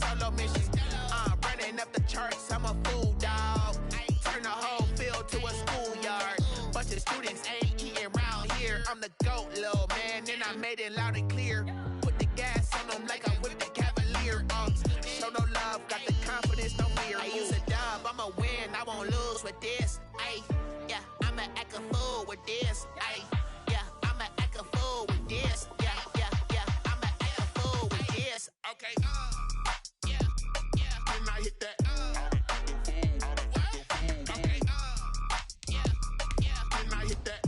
solo mission. Running up the charts, I'm a fool, dog. Turn the whole field to a schoolyard. Bunch of students ain't eating round here. I'm the GOAT, little man, and I made it loud and clear. Put the gas on them like I whipped the Cavalier. Show no love, got the confidence, no fear. I use a dub, I'ma win, I won't lose with this. Ay, yeah, I'ma act a fool with this. Ay, yeah, I'ma act a fool with this. Yeah, yeah, yeah, I'ma act a fool with this. Okay, yeah, yeah, when I hit that. Okay, yeah, yeah, when I hit that.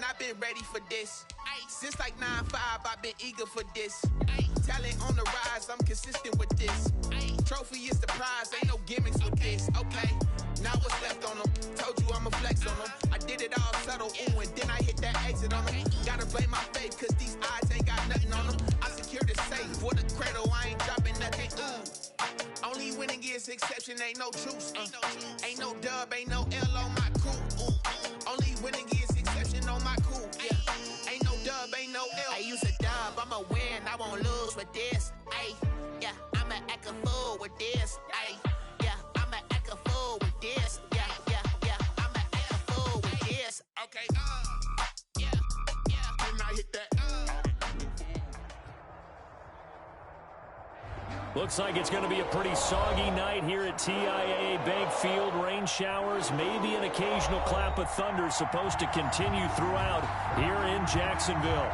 I've been ready for this. Since like 9-5, I've been eager for this. Talent on the rise, I'm consistent with this. Trophy is the prize, ain't no gimmicks with this. Okay, now what's left on them? Told you I'ma flex on them. I did it all subtle, ooh, and then I hit that exit on them. Gotta blame my faith, cause these odds ain't got nothing on them. I secure the safe for the cradle, I ain't dropping nothing, ooh. Only winning is exception, ain't no truce. Ain't no dub, ain't no L on my crew. Only winning is exception on my cool. Yeah, ain't no dub, ain't no L. I use a dub, I'ma win, I won't lose with this. Ay, yeah, I'ma act a fool with this. Ay, yeah, I'ma act a fool with this. Yeah, yeah, yeah, I'ma act a fool with this. Okay, yeah, yeah, when I hit that. Looks like it's going to be a pretty soggy night here at TIAA Bank Field. Rain showers, maybe an occasional clap of thunder supposed to continue throughout here in Jacksonville.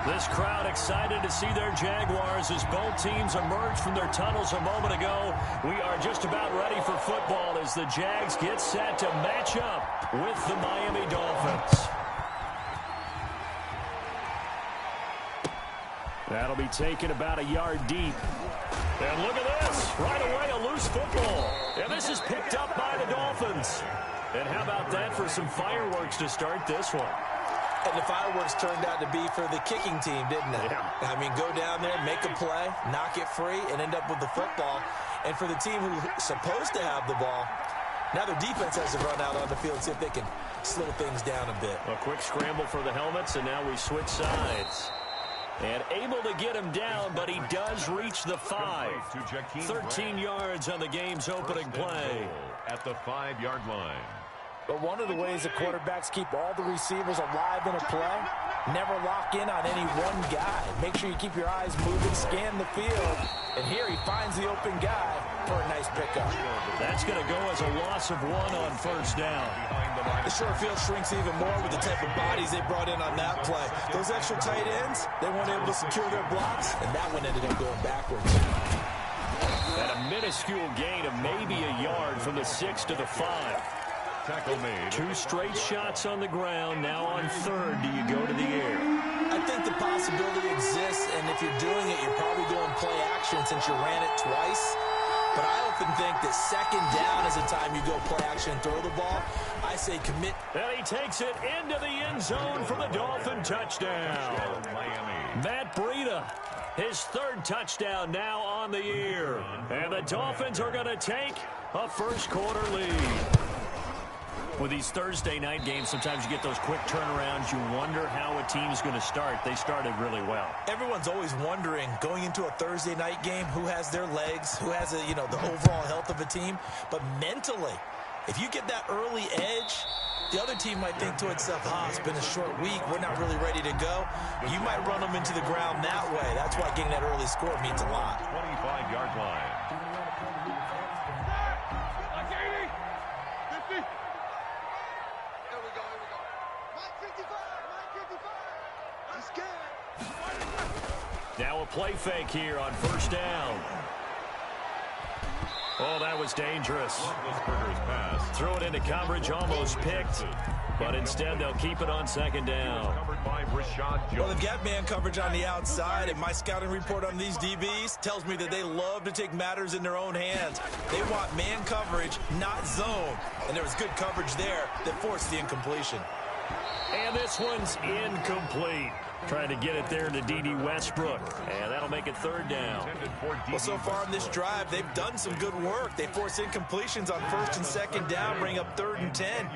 This crowd excited to see their Jaguars as both teams emerge from their tunnels a moment ago. We are just about ready for football as the Jags get set to match up with the Miami Dolphins. That'll be taken about a yard deep. And look at this. Right away, a loose football. And this is picked up by the Dolphins. And how about that for some fireworks to start this one? And the fireworks turned out to be for the kicking team, didn't they? Yeah. I mean, go down there, make a play, knock it free, and end up with the football. And for the team who's supposed to have the ball, now their defense has to run out on the field and see if they can slow things down a bit. A quick scramble for the helmets, and now we switch sides. And able to get him down, but he does reach the 5. 13 yards on the game's opening play. At the 5-yard line. But one of the ways that quarterbacks keep all the receivers alive in a play, never lock in on any one guy. Make sure you keep your eyes moving, scan the field. And here he finds the open guy for a nice pickup. That's going to go as a loss of 1 on first down. The short field shrinks even more with the type of bodies they brought in on that play. Those extra tight ends, they weren't able to secure their blocks, and that one ended up going backwards. And a minuscule gain of maybe a yard from the 6 to the 5. Tackle made. 2 straight shots on the ground. Now on third, do you go to the air? I think the possibility exists, and if you're doing it, you're probably going play action since you ran it twice. But I often think that second down is the time you go play action and throw the ball. I say commit. And he takes it into the end zone for the Dolphin touchdown. Miami. Matt Breida, his 3rd touchdown now on the year. And the Dolphins are going to take a first-quarter lead. With these Thursday night games, sometimes you get those quick turnarounds. You wonder how a team's going to start. They started really well. Everyone's always wondering, going into a Thursday night game, who has their legs, who has the overall health of a team. But mentally, if you get that early edge, the other team might think to itself, it's been a short week. We're not really ready to go. You might run them into the ground that way. That's why getting that early score means a lot. 25-yard line. Now a play fake here on first down. Oh, that was dangerous. Pass. Throw it into coverage, almost picked. But instead, they'll keep it on second down. Well, they've got man coverage on the outside, and my scouting report on these DBs tells me that they love to take matters in their own hands. They want man coverage, not zone. And there was good coverage there that forced the incompletion. And this one's incomplete. Trying to get it there to D.D. Westbrook. And that'll make it third down. Well, so far in this drive, they've done some good work. They force incompletions on first and second down, bring up 3rd and 10.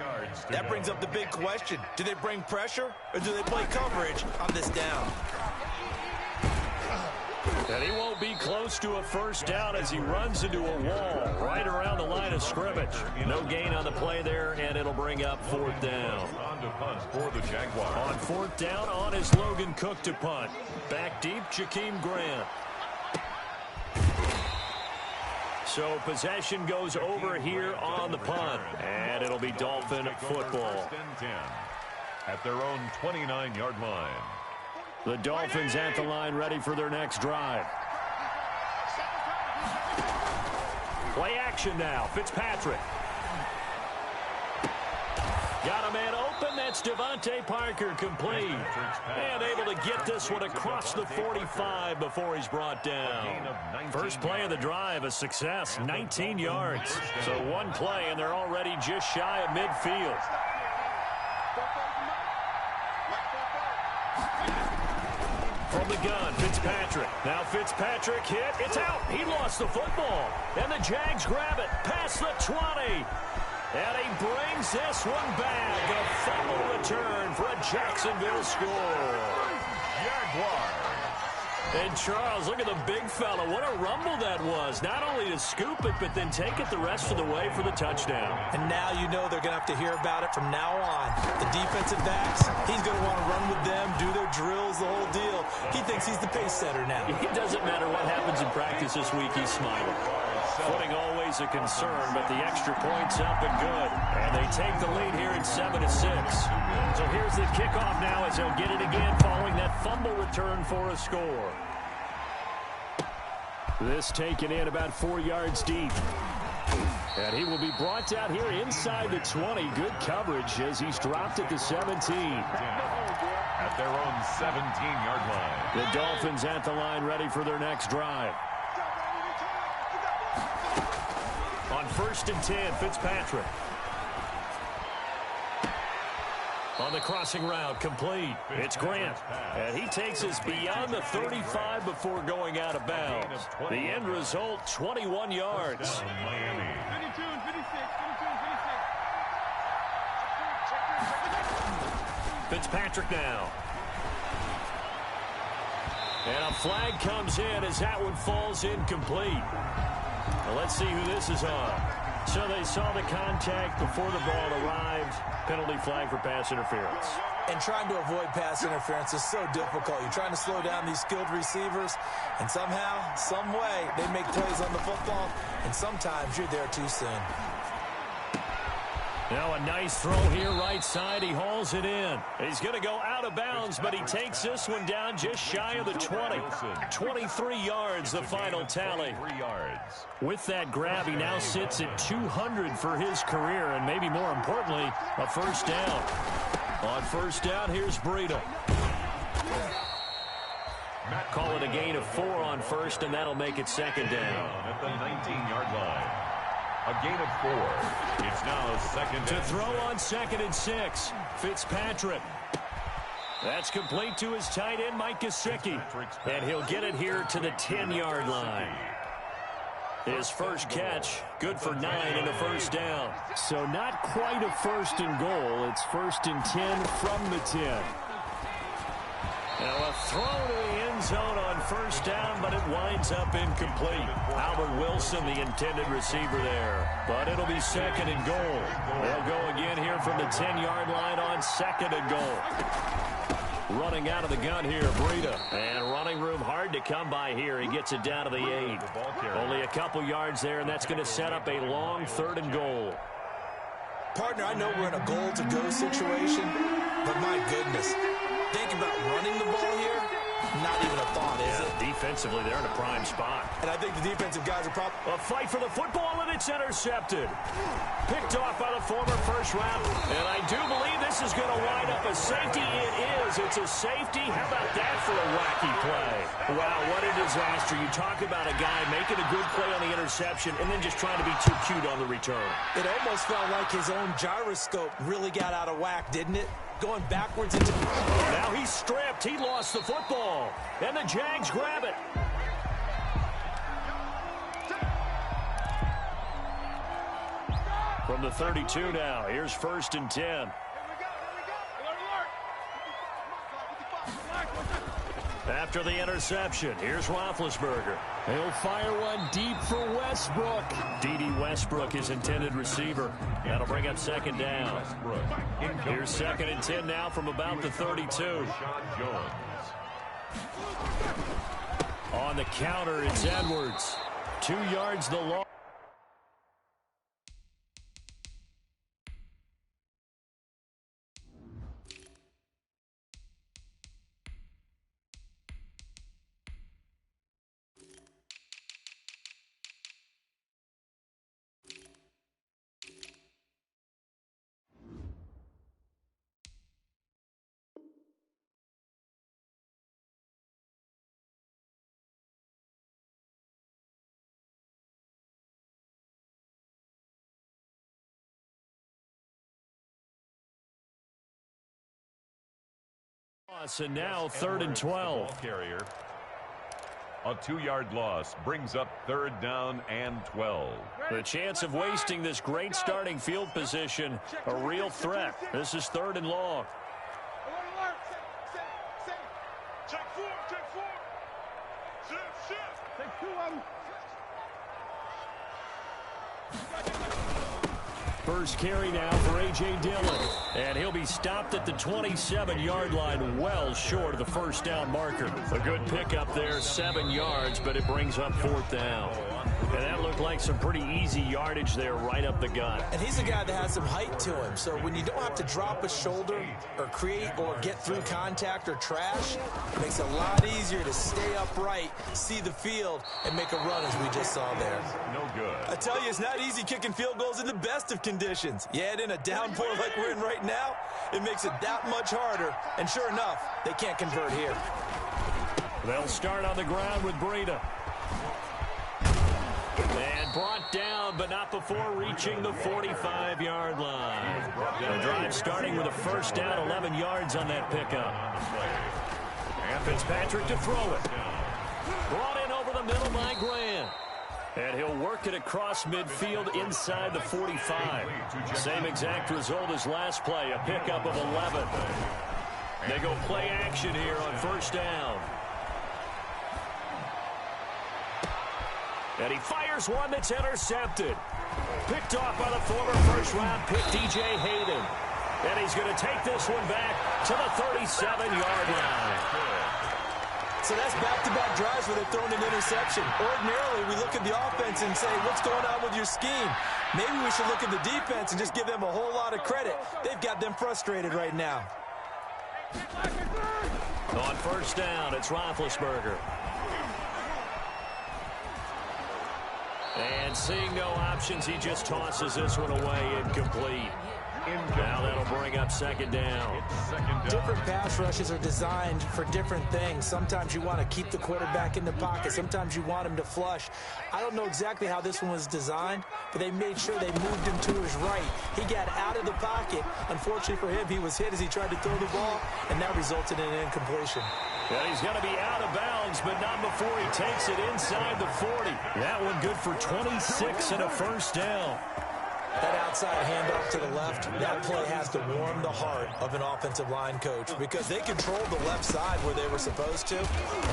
That brings up the big question. Do they bring pressure or do they play coverage on this down? And he won't be close to a first down as he runs into a wall right around the line of scrimmage. No gain on the play there, and it'll bring up 4th down. On to punt for the Jaguars. On 4th down, on is Logan Cook to punt. Back deep, Jakeem Grant. So possession goes over here on the punt, and it'll be Dolphin football. At their own 29-yard line. The Dolphins at the line, ready for their next drive. Play action now. Fitzpatrick. Got a man open. That's Devontae Parker, complete. And able to get this one across the 45 before he's brought down. First play of the drive, a success, 19 yards. So one play, and they're already just shy of midfield. From the gun, Fitzpatrick. Now Fitzpatrick hit. It's out. He lost the football. And the Jags grab it past the 20. And he brings this one back. A fumble return for a Jacksonville score. Jaguars. And Charles, look at the big fella. What a rumble that was. Not only to scoop it, but then take it the rest of the way for the touchdown. And now you know they're going to have to hear about it from now on. The defensive backs, he's going to want to run with them, do their drills, the whole deal. He thinks he's the pace setter now. It doesn't matter what happens in practice this week, he's smiling. Footing always a concern, but the extra point's up and good. And they take the lead here at 7-6. So here's the kickoff now as they'll get it again following that fumble return for a score. This taken in about 4 yards deep. And he will be brought out here inside the 20. Good coverage as he's dropped at the 17. At their own 17-yard line. The Dolphins at the line, ready for their next drive. On 1st and 10, Fitzpatrick. On the crossing route, complete. It's Grant. And he takes us beyond the 35 before going out of bounds. The end result, 21 yards. Miami. Fitzpatrick now. And a flag comes in as that one falls incomplete. Well, let's see who this is on. So they saw the contact before the ball arrived. Penalty flag for pass interference. And trying to avoid pass interference is so difficult. You're trying to slow down these skilled receivers, and somehow, some way, they make plays on the football, and sometimes you're there too soon. Now a nice throw here right side. He hauls it in. He's going to go out of bounds, but he takes this one down just shy of the 20. 23 yards, the final tally. 3 yards. With that grab, he now sits at 200 for his career, and maybe more importantly, a first down. On first down, here's Breida. Call it a gain of 4 on first, and that'll make it second down. At the 19-yard line. A gain of 4. It's now second To and throw on 2nd and 6, Fitzpatrick. That's complete to his tight end, Mike Gesicki. And he'll get it here to the 10-yard line. His first catch, good for 9 and a first down. So not quite a first and goal. It's 1st and 10 from the 10. Now a throw to the end zone on first down, but it winds up incomplete. Albert Wilson, the intended receiver there. But it'll be 2nd and goal. They'll go again here from the 10-yard line on 2nd and goal. Running out of the gun here, Breida. And running room hard to come by here. He gets it down to the 8. Only a couple yards there, and that's going to set up a long 3rd and goal. Partner, I know we're in a goal-to-go situation, but my goodness. Think about running the ball here. Not even a thought, is it? Defensively, they're in a prime spot. And I think the defensive guys are probably... A fight for the football, and it's intercepted. Picked off by the former first round. And I do believe this is going to wind up a safety. It is. It's a safety. How about that for a wacky play? Wow, what a disaster. You talk about a guy making a good play on the interception and then just trying to be too cute on the return. It almost felt like his own gyroscope really got out of whack, didn't it? going backwards into... Now he's stripped. He lost the football. And the Jags grab it. From the 32 now, here's 1st and 10. After the interception, here's Roethlisberger. He'll fire one deep for Westbrook. D.D. Westbrook, his intended receiver. That'll bring up 2nd down. Here's 2nd and 10 now from about the 32. On the counter, it's Edwards. 2 yards the loss. And now 3rd and 12. Carrier. A 2-yard loss brings up 3rd down and 12. The chance of wasting this great starting field position, a real threat. This is 3rd and long. First carry now for A.J. Dillon. And he'll be stopped at the 27-yard line, well short of the 1st down marker. A good pickup there, 7 yards, but it brings up 4th down. And that looked like some pretty easy yardage there right up the gut. And he's a guy that has some height to him, so when you don't have to drop a shoulder or create or get through contact or trash, it makes it a lot easier to stay upright, see the field, and make a run as we just saw there. No good. I tell you, it's not easy kicking field goals in the best of conditions. You add in a downpour like we're in right now, it makes it that much harder. And sure enough, they can't convert here. They'll start on the ground with Breida. And brought down, but not before reaching the 45-yard line. The drive starting with a 1st down, 11 yards on that pickup. And Fitzpatrick to throw it. Brought in over the middle by Grant. And he'll work it across midfield inside the 45. Same exact result as last play, a pickup of 11. They go play action here on 1st down. And he fires one that's intercepted. Picked off by the former 1st-round pick, D.J. Hayden. And he's going to take this one back to the 37-yard line. So that's back-to-back drives where they've thrown an interception. Ordinarily, we look at the offense and say, what's going on with your scheme? Maybe we should look at the defense and just give them a whole lot of credit. They've got them frustrated right now. On 1st down, it's Roethlisberger. And seeing no options, he just tosses this one away incomplete. Now that'll bring up 2nd down. Different pass rushes are designed for different things. Sometimes you want to keep the quarterback in the pocket. Sometimes you want him to flush. I don't know exactly how this one was designed, but they made sure they moved him to his right. He got out of the pocket. Unfortunately for him, he was hit as he tried to throw the ball, and that resulted in an incompletion. Well, he's going to be out of bounds, but not before he takes it inside the 40. That one good for 26 and a 1st down. That outside handoff to the left, that play has to warm the heart of an offensive line coach because they controlled the left side where they were supposed to.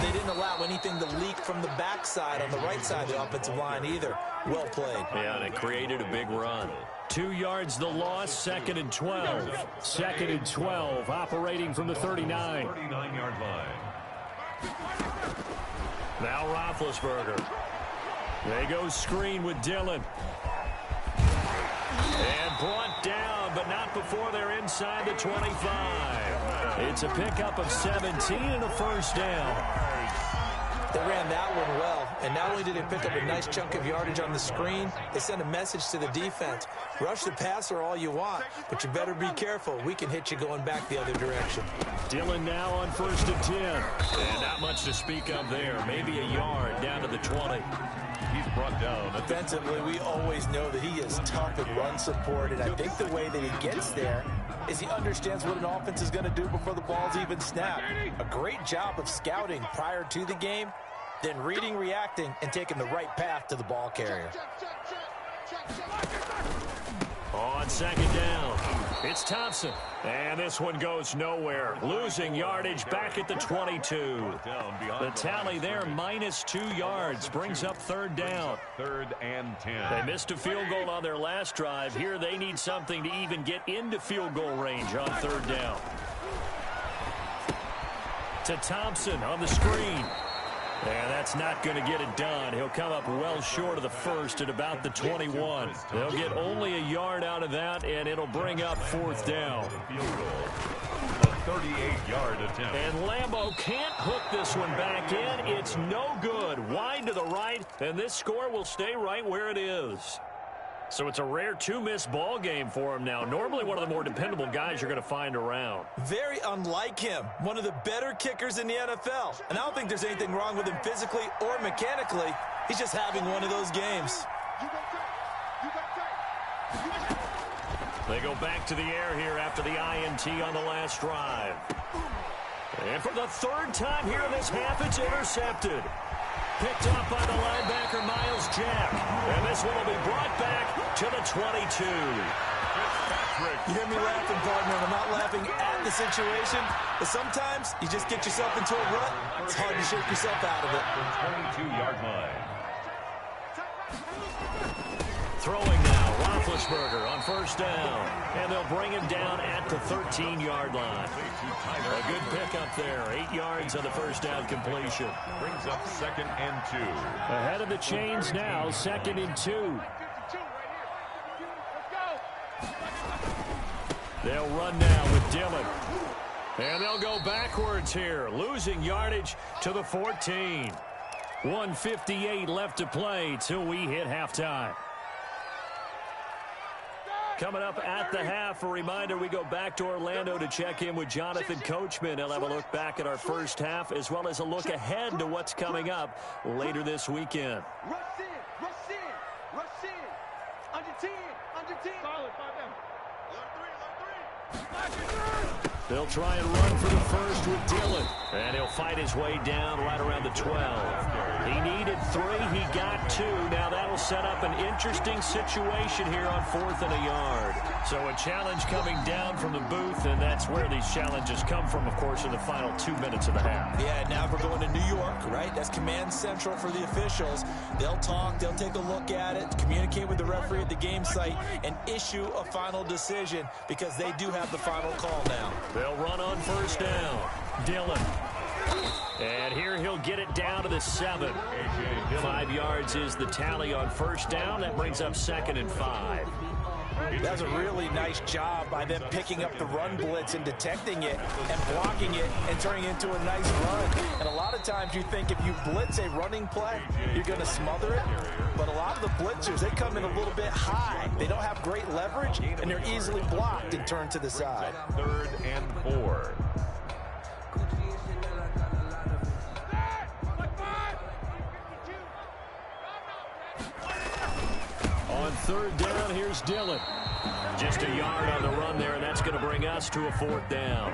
They didn't allow anything to leak from the backside on the right side of the offensive line either. Well played. Yeah, and it created a big run. 2 yards the loss, 2nd and 12. 2nd and 12, operating from the 39. 39-yard line. Now Roethlisberger. They go screen with Dillon. And brought down, but not before they're inside the 25. It's a pickup of 17 and a 1st down. They ran that one well, and not only did they pick up a nice chunk of yardage on the screen, they sent a message to the defense. Rush the passer all you want, but you better be careful. We can hit you going back the other direction. Dillon now on 1st and 10. And not much to speak of there. Maybe a yard down to the 20. He's brought down. Defensively, we always know that he is tough and run support, and I think the way that he gets there is he understands what an offense is going to do before the ball's even snapped. A great job of scouting prior to the game, then reading, reacting, and taking the right path to the ball carrier. On second down, it's Thompson. And this one goes nowhere. Losing yardage back at the 22. The tally there, -2 yards, brings up third down. 3rd and 10. They missed a field goal on their last drive. Here they need something to even get into field goal range on third down. To Thompson on the screen. And that's not going to get it done. He'll come up well short of the first at about the 21. They'll get only a yard out of that, and it'll bring up fourth down. A 38-yard attempt. And Lambeau can't hook this one back in. It's no good. Wide to the right, and this score will stay right where it is. So it's a rare 2-miss ball game for him now. Normally one of the more dependable guys you're going to find around. Very unlike him. One of the better kickers in the NFL. And I don't think there's anything wrong with him physically or mechanically. He's just having one of those games. They go back to the air here after the INT on the last drive. And for the third time here in this half, it's intercepted. Picked up by the linebacker, Miles Jack. And this one will be brought back to the 22. You hear me laughing, partner, and I'm not laughing at the situation, but sometimes you just get yourself into a rut. It's hard to shake yourself out of it. 22-yard line. Throwing now, Roethlisberger on first down. And they'll bring him down at the 13-yard line. A good pickup there. 8 yards on the first down completion. Brings up 2nd and 2. Ahead of the chains now, 2nd and 2. They'll run now with Dillon. And they'll go backwards here, losing yardage to the 14. 1:58 left to play till we hit halftime. Coming up at the half, a reminder, we go back to Orlando to check in with Jonathan Coachman. He'll have a look back at our first half as well as a look ahead to what's coming up later this weekend. Rush in. Under 10. Solid by them. They'll try and run for the first with Dillon. And he'll fight his way down right around the 12. He needed 3. He got 2. Now that'll set up an interesting situation here on 4th and a yard. So a challenge coming down from the booth, and that's where these challenges come from, of course, in the final 2 minutes of the half. Yeah, now we're going to New York, right? That's command central for the officials. They'll talk, they'll take a look at it, communicate with the referee at the game site, and issue a final decision because they do have the final call now. They'll run on first down. Dillon. And here he'll get it down to the 7. 5 yards is the tally on first down. That brings up 2nd and 5. That's a really nice job by them picking up the run blitz and detecting it and blocking it and turning it into a nice run. And a lot of times you think if you blitz a running play, you're going to smother it. But a lot of the blitzers, they come in a little bit high. They don't have great leverage, and they're easily blocked and turned to the side. 3rd and 4. On third down, here's Dillon. Just a yard on the run there, and that's going to bring us to a 4th down.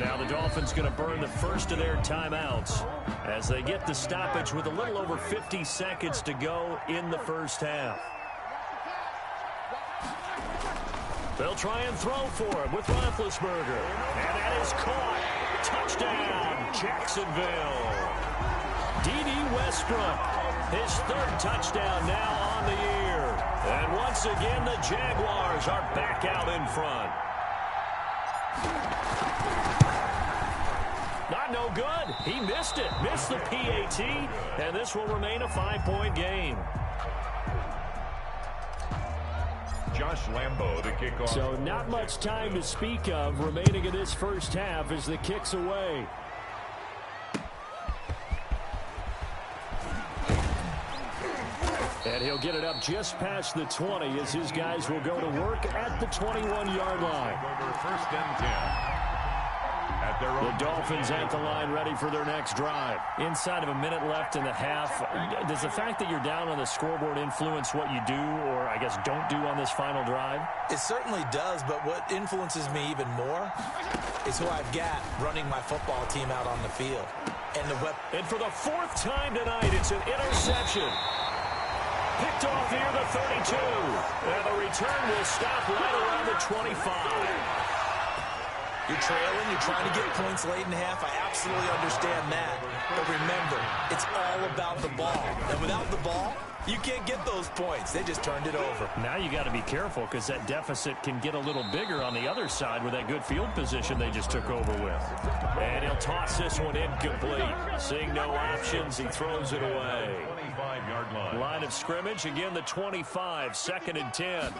Now the Dolphins going to burn the first of their timeouts as they get the stoppage with a little over 50 seconds to go in the first half. They'll try and throw for him with Roethlisberger. And that is caught. Touchdown, Jacksonville. D.D. Westbrook, his 3rd touchdown now on the year. And once again, the Jaguars are back out in front. Not no good. He missed it. Missed the PAT. And this will remain a 5-point game. Josh Lambeau, the kickoff. So not much time to speak of remaining in this first half as the kick's away. And he'll get it up just past the 20 as his guys will go to work at the 21-yard line. Over 1st and 10. At their their own. The Dolphins at the line ready for their next drive. Inside of a minute left in the half, does the fact that you're down on the scoreboard influence what you do, or I guess don't do on this final drive? It certainly does, but what influences me even more is who I've got running my football team out on the field. And for the fourth time tonight, it's an interception. Picked off near the 32. And the return will stop right around the 25. You're trailing, you're trying to get points late in the half. I absolutely understand that. But remember, it's all about the ball. And without the ball, you can't get those points. They just turned it over. Now you got to be careful because that deficit can get a little bigger on the other side with that good field position they just took over with. And he'll toss this one incomplete. Seeing no options, he throws it away. 25-yard line. Line of scrimmage, again the 25, 2nd and 10.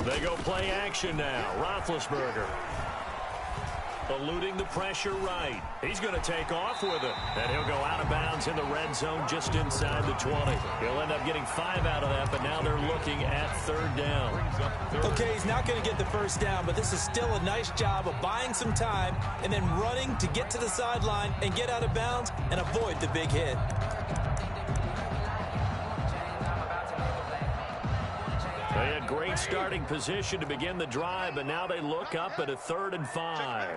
They go play action now. Roethlisberger eluding the pressure right. He's going to take off with it. And he'll go out of bounds in the red zone just inside the 20. He'll end up getting 5 out of that, but now they're looking at 3rd down. Okay, he's not going to get the first down, but this is still a nice job of buying some time and then running to get to the sideline and get out of bounds and avoid the big hit. They had great starting position to begin the drive, but now they look up at a 3rd and 5.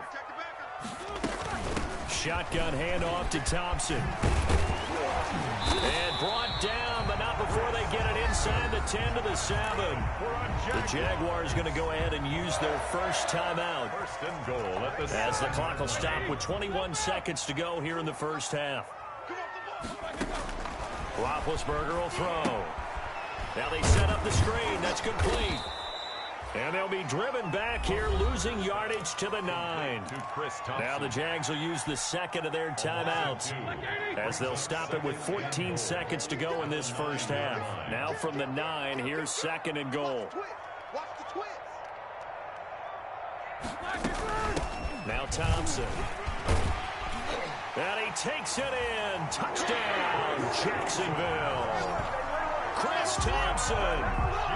Shotgun handoff to Thompson. And brought down, but not before they get it inside the 10 to the 7. The Jaguars going to go ahead and use their first timeout. 1st and goal at the as the clock will stop with 21 seconds to go here in the first half. Roethlisberger will throw. Now they set up the screen. That's complete. And they'll be driven back here, losing yardage to the 9. Now the Jags will use the 2nd of their timeouts as they'll stop it with 14 seconds to go in this first half. Now from the 9, here's 2nd and goal. Now Thompson. And he takes it in. Touchdown, Jacksonville. Chris Thompson,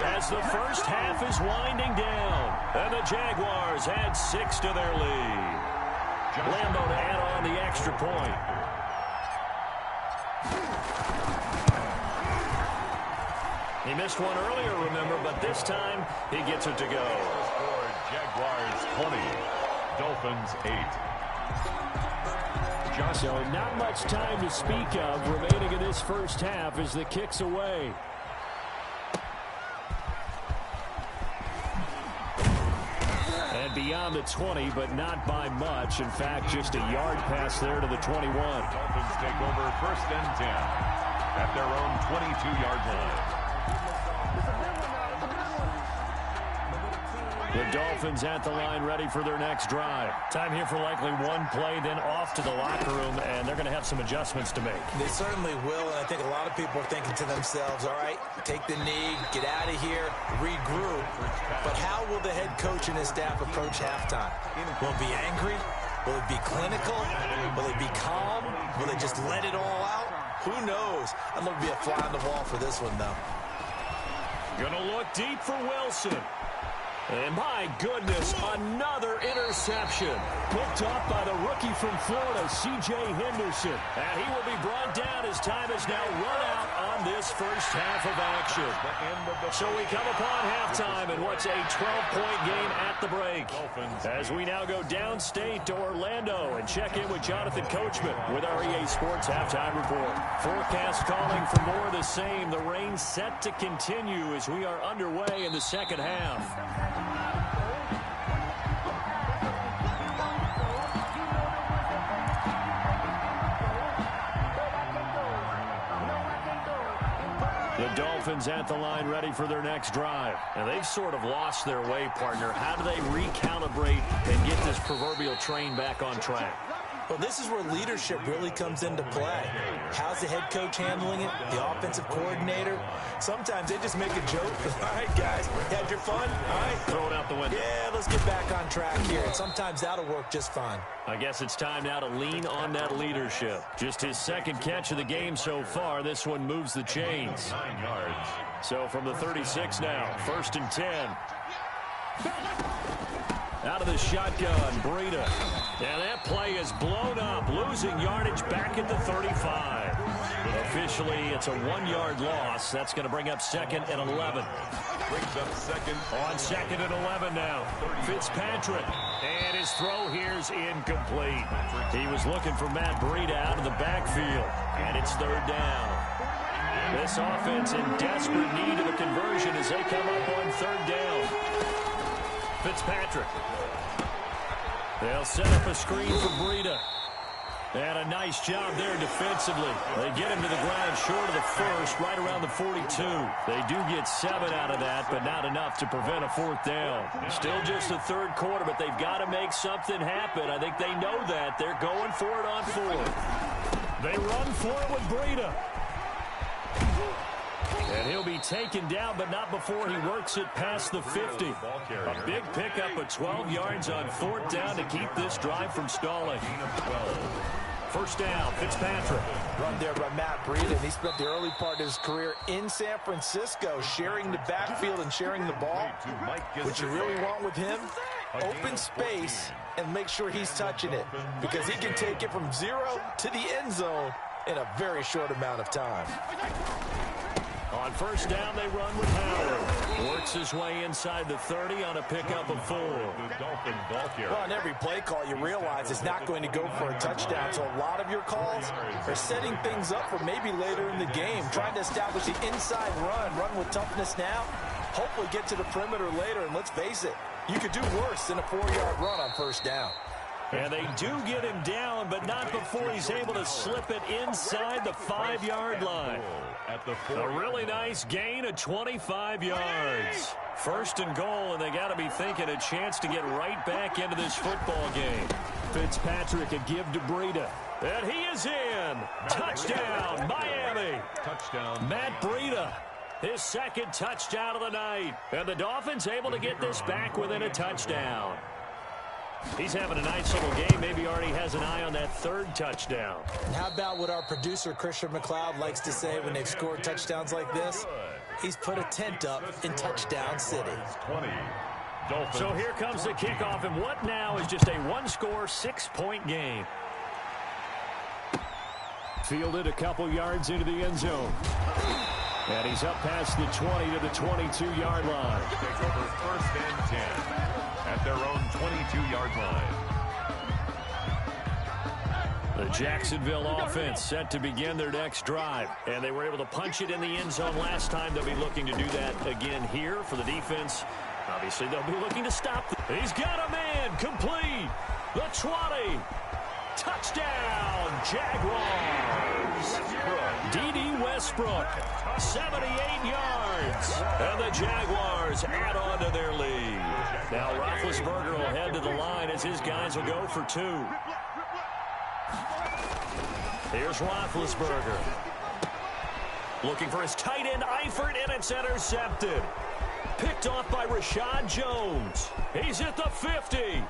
as the first half is winding down, and the Jaguars add 6 to their lead. Lambo to add on the extra point. He missed one earlier, remember, but this time he gets it to go. Jaguars 20, Dolphins 8. So not much time to speak of remaining in this first half as the kick's away. And beyond the 20, but not by much. In fact, just a yard pass there to the 21. Dolphins take over 1st and 10 at their own 22-yard line. The Dolphins at the line ready for their next drive. Time here for likely one play, then off to the locker room, and they're going to have some adjustments to make. They certainly will, and I think a lot of people are thinking to themselves, all right, take the knee, get out of here, regroup. But how will the head coach and his staff approach halftime? Will it be angry? Will it be clinical? Will it be calm? Will they just let it all out? Who knows? I'd love to be a fly on the wall for this one, though. Going to look deep for Wilson. And my goodness, another interception. Picked up by the rookie from Florida, C.J. Henderson. And he will be brought down as time is now run out on this first half of action. So we come upon halftime in what's a 12-point game at the break. As we now go downstate to Orlando and check in with Jonathan Coachman with our EA Sports Halftime Report. Forecast calling for more of the same. The rain set to continue as we are underway in the second half. The Dolphins at the line ready for their next drive. And they've sort of lost their way, partner. How do they recalibrate and get this proverbial train back on track? Well, this is where leadership really comes into play. How's the head coach handling it? The offensive coordinator? Sometimes they just make a joke. All right, guys, you had your fun? All right. Throw it out the window. Yeah, let's get back on track here. And sometimes that'll work just fine. I guess it's time now to lean on that leadership. Just his second catch of the game so far. This one moves the chains. 9 yards. So from the 36 now, 1st and 10. Out of the shotgun, Breida. And that play is blown up, losing yardage back at the 35. Officially, it's a 1-yard loss. That's going to bring up 2nd and 11. Brings up 2nd. On 2nd and 11 now. Fitzpatrick. And his throw here is incomplete. He was looking for Matt Breida out of the backfield. And it's 3rd down. This offense in desperate need of a conversion as they come up on 3rd down. Fitzpatrick. They'll set up a screen for Breida. And a nice job there defensively. They get him to the ground short of the 1st, right around the 42. They do get 7 out of that, but not enough to prevent a 4th down. Still just the 3rd quarter, but they've got to make something happen. I think they know that. They're going for it on 4th. They run for it with Breida. And he'll be taken down, but not before he works it past the 50. A big pickup of 12 yards on 4th down to keep this drive from stalling. 1st down, Fitzpatrick. Run there by Matt Breida, and he spent the early part of his career in San Francisco sharing the backfield and sharing the ball. What you really want with him, open space and make sure he's touching it, because he can take it from 0 to the end zone in a very short amount of time. On 1st down, they run with Howard. Works his way inside the 30 on a pickup of 4. Well, on every play call, you realize it's not going to go for a touchdown. So a lot of your calls are setting things up for maybe later in the game, trying to establish the inside run with toughness now, hopefully get to the perimeter later. And let's face it, you could do worse than a 4-yard run on 1st down. And they do get him down, but not before he's able to slip it inside the 5-yard line. A really nice gain of 25 yards. 1st and goal, and they got to be thinking a chance to get right back into this football game. Fitzpatrick a give to Breida. And he is in. Touchdown, Miami. Touchdown. Matt Breida, his 2nd touchdown of the night. And the Dolphins able to get this back within a touchdown. He's having a nice little game. Maybe already has an eye on that 3rd touchdown. And how about what our producer, Christian McLeod, likes to say when they've scored touchdowns like this? He's put a tent up in Touchdown City. 20. Dolphins. So here comes the kickoff, and what now is just a 1-score, 6-point game. Fielded a couple yards into the end zone. And he's up past the 20 to the 22-yard line. Take over 1st and 10 at their own 22-yard line. The Jacksonville offense set to begin their next drive. And they were able to punch it in the end zone last time. They'll be looking to do that again here for the defense. Obviously, they'll be looking to stop. He's got a man complete. The 20. Touchdown, Jaguars. D.D. Westbrook, 78 yards. And the Jaguars add on to their lead. Now Roethlisberger will head to the line as his guys will go for 2. Here's Roethlisberger. Looking for his tight end, Eifert, and it's intercepted. Picked off by Rashad Jones. He's at the 50.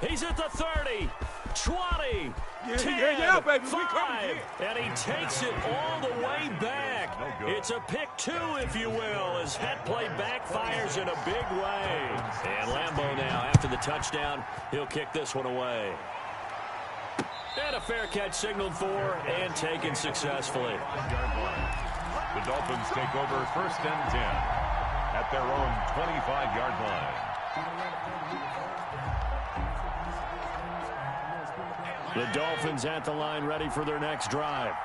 He's at the 30. 20. 10. Baby. 5. And he takes it all the way back. It's a pick 2, if you will, as that play backfires in a big way. And Lambeau now, after the touchdown, he'll kick this one away. And a fair catch signaled for and taken successfully. The Dolphins take over 1st and 10 at their own 25-yard line. The Dolphins at the line, ready for their next drive.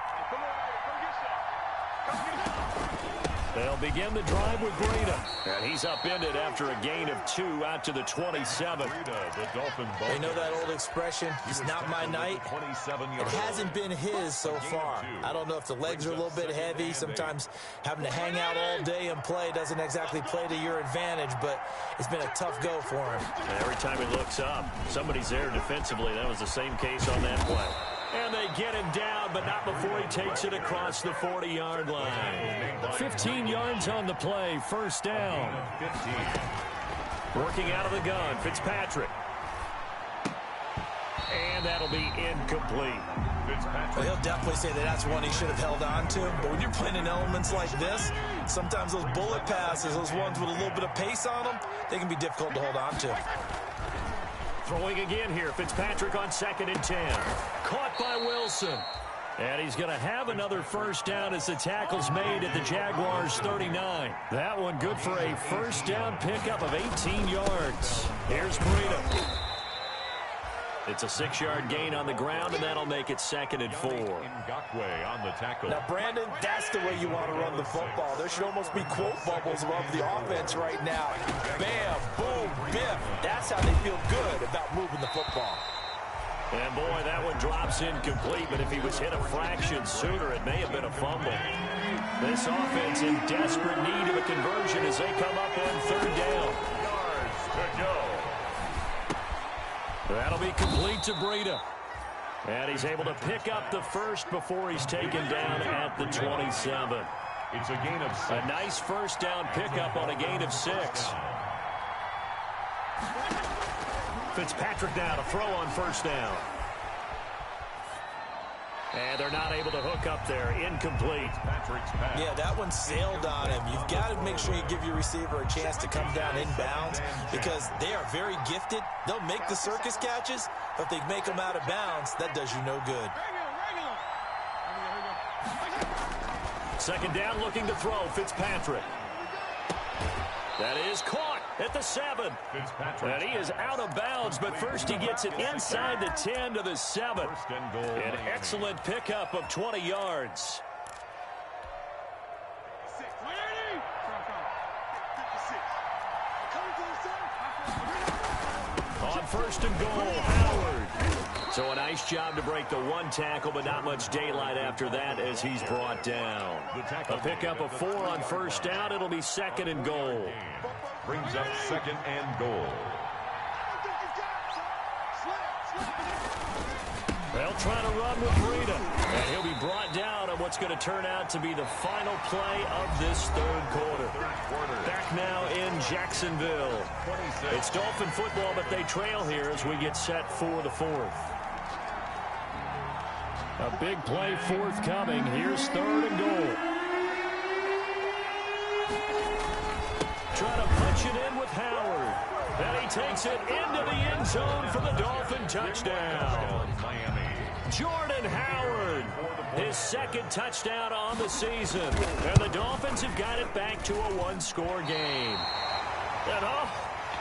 They'll begin the drive with Breida. And he's upended after a gain of 2 out to the 27. They know that old expression, it's not my night. It hasn't been his so far. I don't know if the legs are a little bit heavy. Sometimes having to hang out all day and play doesn't exactly play to your advantage, but it's been a tough go for him. And every time he looks up, somebody's there defensively. That was the same case on that play. And they get him down, but not before he takes it across the 40-yard line. 15 yards on the play, 1st down. 15. Working out of the gun, Fitzpatrick. And that'll be incomplete. Well, he'll definitely say that that's one he should have held on to. But when you're playing in elements like this, sometimes those bullet passes, those ones with a little bit of pace on them, they can be difficult to hold on to. Throwing again here. Fitzpatrick on 2nd and 10. Caught by Wilson. And he's going to have another first down as the tackle's made at the Jaguars' 39. That one good for a first down pickup of 18 yards. Here's Breida. It's a 6-yard gain on the ground, and that'll make it 2nd and 4. Ngakwe on the tackle. Now, Brandon, that's the way you want to run the football. There should almost be quote bubbles above the offense right now. Bam, boom, biff. That's how they feel good about moving the football. And, boy, that one drops incomplete, but if he was hit a fraction sooner, it may have been a fumble. This offense in desperate need of a conversion as they come up on 3rd down. Yards to go. That'll be complete to Breida. And he's able to pick up the first before he's taken down at the 27. It's a gain of 6. A nice first down pickup on a gain of 6. Fitzpatrick now to throw on first down. And they're not able to hook up there. Incomplete. Patrick's pass. Yeah, that one sailed on him. You've got to make sure you give your receiver a chance to come down inbounds because they are very gifted. They'll make the circus catches, but if they make them out of bounds, that does you no good. 2nd down, looking to throw. Fitzpatrick. That is caught at the 7. And he is out of bounds, but first he gets it inside the 10 to the 7. An excellent pickup of 20 yards. On 1st and goal, Howard. So a nice job to break the 1 tackle, but not much daylight after that as he's brought down. A pickup of 4 on 1st down. It'll be 2nd and goal. Brings up 2nd and goal. They'll try to run with Breida. And he'll be brought down on what's going to turn out to be the final play of this 3rd quarter. Back now in Jacksonville. It's Dolphin football, but they trail here as we get set for the 4th. A big play forthcoming. Here's 3rd and goal. Trying to punch it in with Howard. And he takes it into the end zone for the Dolphin touchdown. Jordan Howard, his 2nd touchdown on the season. And the Dolphins have got it back to a 1-score game. And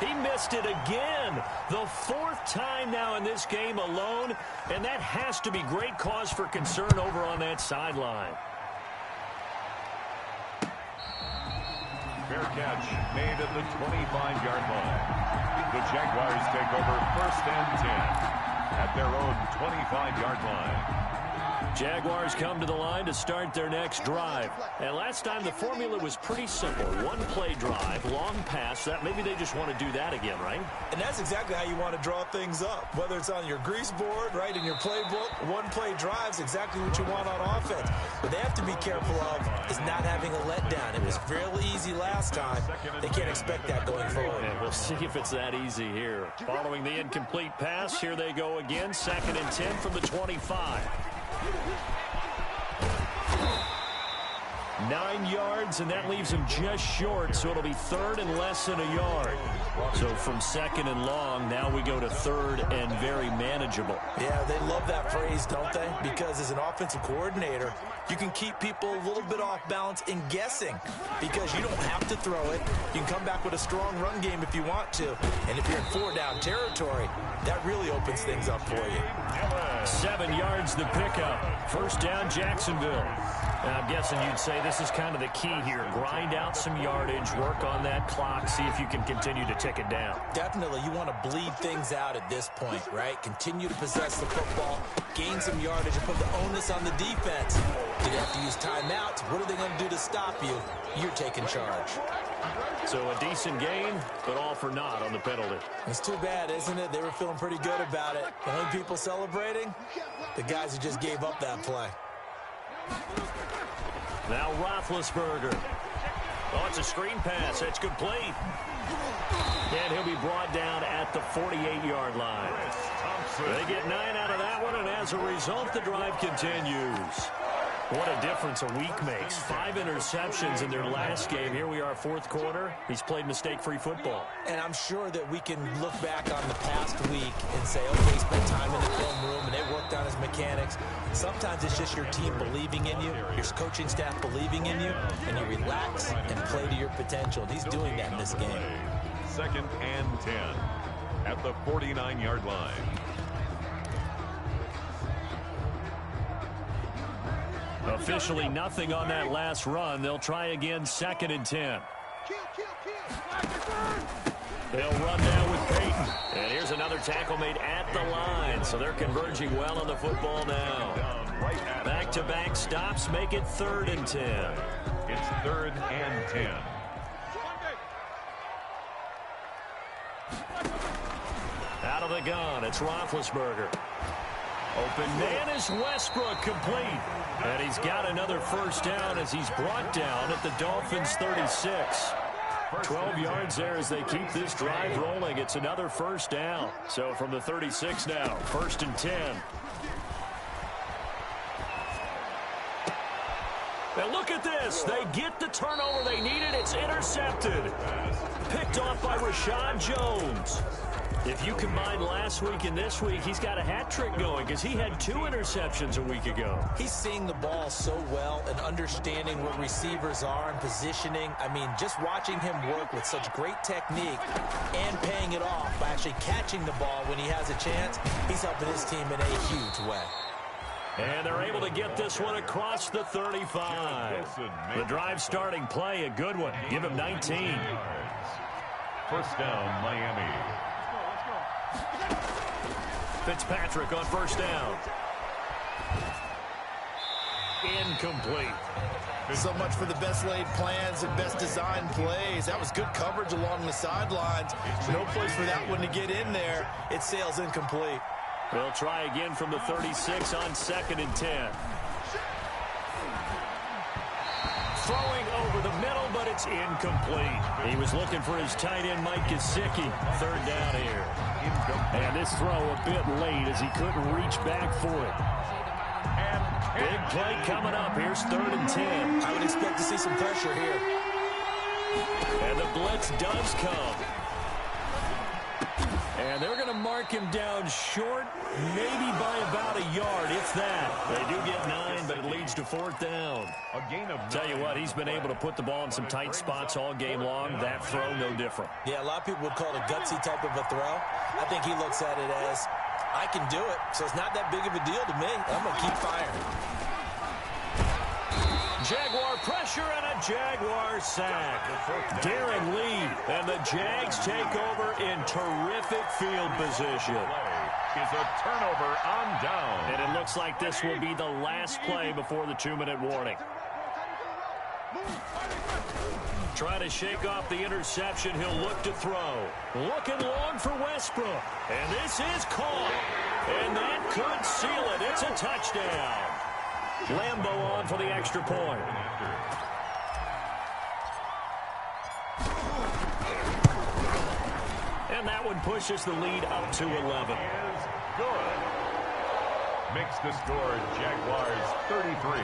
he missed it again. The 4th time now in this game alone. And that has to be great cause for concern over on that sideline. Fair catch made at the 25-yard line. The Jaguars take over 1st and 10 at their own 25-yard line. Jaguars come to the line to start their next drive. And last time the formula was pretty simple. 1-play drive, long pass. That maybe they just want to do that again, right? And that's exactly how you want to draw things up. Whether it's on your grease board, right, in your playbook, 1-play drive's exactly what you want on offense. What they have to be careful of is not having a letdown. It was fairly easy last time. They can't expect that going forward. And we'll see if it's that easy here. Following the incomplete pass, here they go again. 2nd and 10 from the 25. 9 yards, and that leaves him just short, so it'll be 3rd and less than a yard. So from 2nd and long, now we go to 3rd and very manageable. Yeah, they love that phrase, don't they? Because as an offensive coordinator, you can keep people a little bit off balance in guessing because you don't have to throw it. You can come back with a strong run game if you want to. And if you're in 4-down territory, that really opens things up for you. 7 yards the pickup. 1st down, Jacksonville. Now, I'm guessing you'd say this is kind of the key here. Grind out some yardage, work on that clock, see if you can continue to tick it down. Definitely. You want to bleed things out at this point, right? Continue to possess the football, gain some yardage, and put the onus on the defense. Do they have to use timeouts? What are they going to do to stop you? You're taking charge. So a decent gain, but all for naught on the penalty. It's too bad, isn't it? They were feeling pretty good about it. The only people celebrating? The guys who just gave up that play. Now Roethlisberger. Oh, it's a screen pass. It's complete. And he'll be brought down at the 48-yard line. They get 9 out of that one, and as a result, the drive continues. What a difference a week makes. 5 interceptions in their last game. Here we are, fourth quarter. He's played mistake-free football. And I'm sure that we can look back on the past week and say, okay, he spent time in the film room and they worked on his mechanics. Sometimes it's just your team believing in you, your coaching staff believing in you, and you relax and play to your potential. And he's doing that in this game. 2nd and 10 at the 49-yard line. Officially nothing on that last run. They'll try again, 2nd and 10. They'll run now with Peyton. And here's another tackle made at the line. So they're converging well on the football now. Back-to-back stops make it 3rd and 10. It's 3rd and 10. Out of the gun, it's Roethlisberger. Open man is Westbrook, complete. And he's got another first down as he's brought down at the Dolphins' 36. 12 yards there as they keep this drive rolling. It's another first down. So from the 36 now, 1st and 10. Now look at this. They get the turnover they needed. It's intercepted. Picked off by Rashad Jones. If you combine last week and this week, he's got a hat trick going because he had 2 interceptions a week ago. He's seeing the ball so well and understanding where receivers are and positioning. I mean, just watching him work with such great technique and paying it off by actually catching the ball when he has a chance, he's helping his team in a huge way. And they're able to get this one across the 35. The drive starting play, a good one. Give him 19. First down, Miami. Fitzpatrick on first down. Incomplete. So much for the best laid plans and best designed plays. That was good coverage along the sidelines. No place for that one to get in there. It sails incomplete. They'll try again from the 36 on 2nd and 10. Throwing over the middle, but it's incomplete. He was looking for his tight end, Mike Gesicki. 3rd down here. And this throw a bit late as he couldn't reach back for it. Big play coming up. Here's 3rd and 10. I would expect to see some pressure here. And the blitz does come. And they're going to mark him down short, maybe by about a yard, if that. They do get 9, but it leads to 4th down. A gain of 9. Tell you what, he's been able to put the ball in some tight spots all game long. That throw, no different. Yeah, a lot of people would call it a gutsy type of a throw. I think he looks at it as, I can do it, so it's not that big of a deal to me. I'm going to keep firing. Jaguar pressure and a Jaguar sack. Darren Lee and the Jags take over in terrific field position. Is a turnover on down. And it looks like this will be the last play before the 2-minute warning. Trying to shake off the interception. He'll look to throw. Looking long for Westbrook. And this is caught. And that could seal it. It's a touchdown. Lambeau on for the extra point. And that one pushes the lead up to 11. Is good. Makes the score Jaguars 33.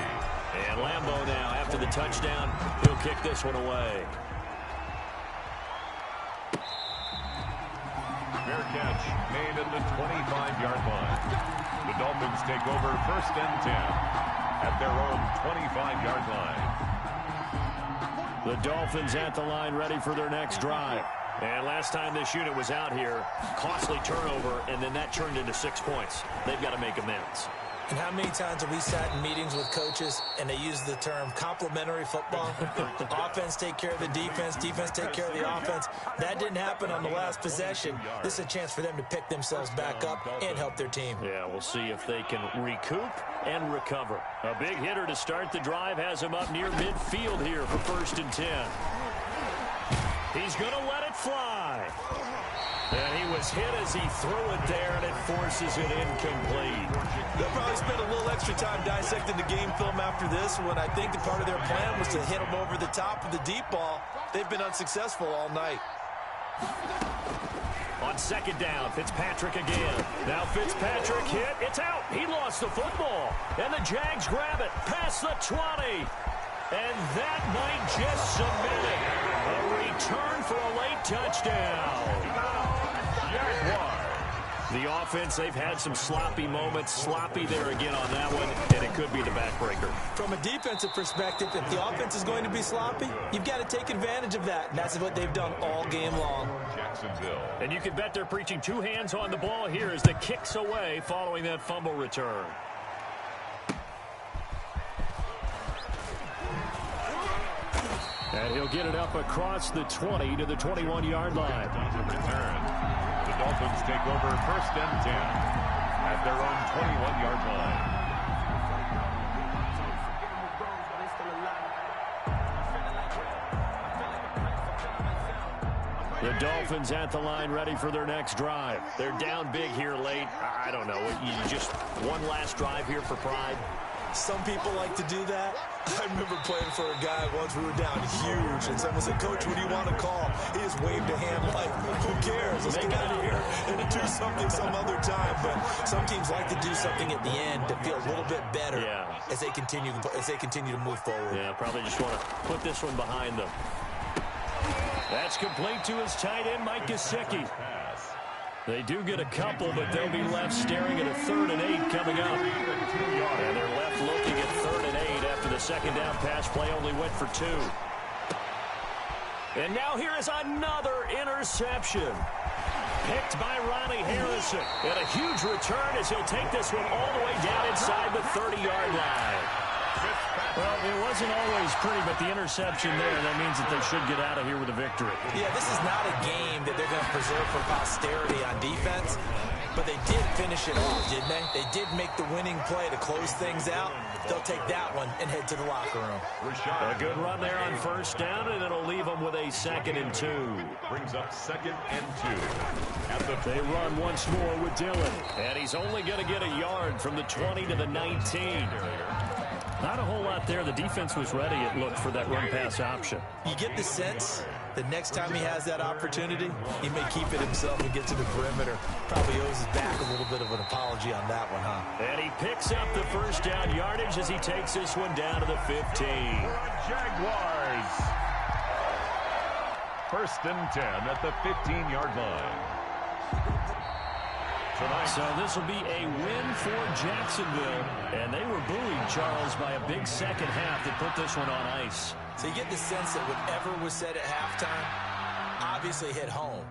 And Lambeau now, after the touchdown, he'll kick this one away. Fair catch made at the 25-yard line. The Dolphins take over 1st and 10 at their own 25-yard line. The Dolphins at the line, ready for their next drive. And last time this unit was out here, costly turnover, and then that turned into 6 points. They've got to make amends. And how many times have we sat in meetings with coaches and they use the term complementary football? Offense take care of the defense, defense take care of the offense. That didn't happen on the last possession. This is a chance for them to pick themselves back up and help their team. Yeah, we'll see if they can recoup and recover. A big hitter to start the drive has him up near midfield here for 1st and 10. He's going to let it fly. And he was hit as he threw it there, and it forces it incomplete. They'll probably spend a little extra time dissecting the game film after this one. I think that part of their plan was to hit him over the top of the deep ball. They've been unsuccessful all night. On 2nd down, Fitzpatrick again. Now Fitzpatrick hit. It's out. He lost lost the football. And the Jags grab it past the 20. And that might just submit it. A return for a late touchdown. Jaguars. The offense, they've had some sloppy moments. Sloppy there again on that one, and it could be the backbreaker. From a defensive perspective, if the offense is going to be sloppy, you've got to take advantage of that. And that's what they've done all game long. Jacksonville. And you can bet they're preaching two hands on the ball here as the kick's away following that fumble return. And he'll get it up across the 20 to the 21-yard line. Return. The Dolphins take over 1st and 10 at their own 21-yard line. The Dolphins at the line ready for their next drive. They're down big here late. I don't know. You just one last drive here for pride. Some people like to do that. I remember playing for a guy once. We were down huge, and someone said, "Coach, what do you want to call?" He just waved a hand like, "Who cares? Let's get out of here and do something some other time." But some teams like to do something at the end to feel a little bit better as they continue to move forward. Yeah, probably just want to put this one behind them. That's complete to his tight end, Mike Gesicki. They do get a couple, but they'll be left staring at a 3rd and 8 coming up. And they're left looking at 3rd and 8 after the second down pass play only went for 2. And now here is another interception. Picked by Ronnie Harrison. And a huge return as he'll take this one all the way down inside the 30-yard line. Well, it wasn't always pretty, but the interception there, that means that they should get out of here with a victory. Yeah, this is not a game that they're going to preserve for posterity on defense, but they did finish it off, didn't they? They did make the winning play to close things out. They'll take that one and head to the locker room. A good run there on 1st down, and it'll leave them with a 2nd and 2. Brings up 2nd and 2. They run once more with Dillon, and he's only going to get a yard from the 20 to the 19. Not a whole lot there. The defense was ready, it looked, for that run-pass option. You get the sense that next time he has that opportunity, he may keep it himself and get to the perimeter. Probably owes his back a little bit of an apology on that one, huh? And he picks up the 1st down yardage as he takes this one down to the 15. Jaguars. 1st and 10 at the 15-yard line. So this will be a win for Jacksonville. And they were buoyed, Charles, by a big second half that put this one on ice. So you get the sense that whatever was said at halftime obviously hit home.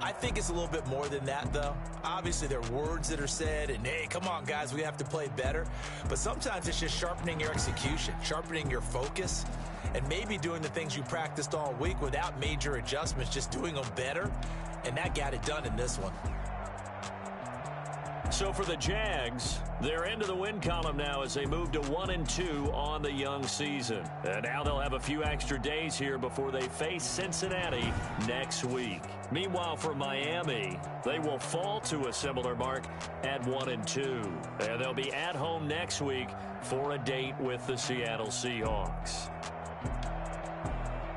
I think it's a little bit more than that, though. Obviously, there are words that are said, and, hey, come on, guys, we have to play better. But sometimes it's just sharpening your execution, sharpening your focus, and maybe doing the things you practiced all week without major adjustments, just doing them better. And that got it done in this one. So for the Jags, they're into the win column now as they move to 1-2 on the young season. And now they'll have a few extra days here before they face Cincinnati next week. Meanwhile, for Miami, they will fall to a similar mark at 1-2. And they'll be at home next week for a date with the Seattle Seahawks.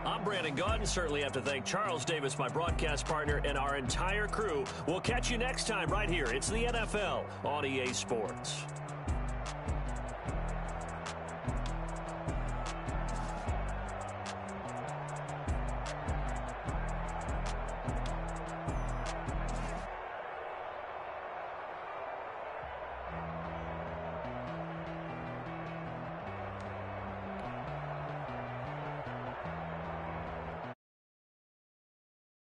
I'm Brandon Gaudin. Certainly have to thank Charles Davis, my broadcast partner, and our entire crew. We'll catch you next time right here. It's the NFL on EA Sports.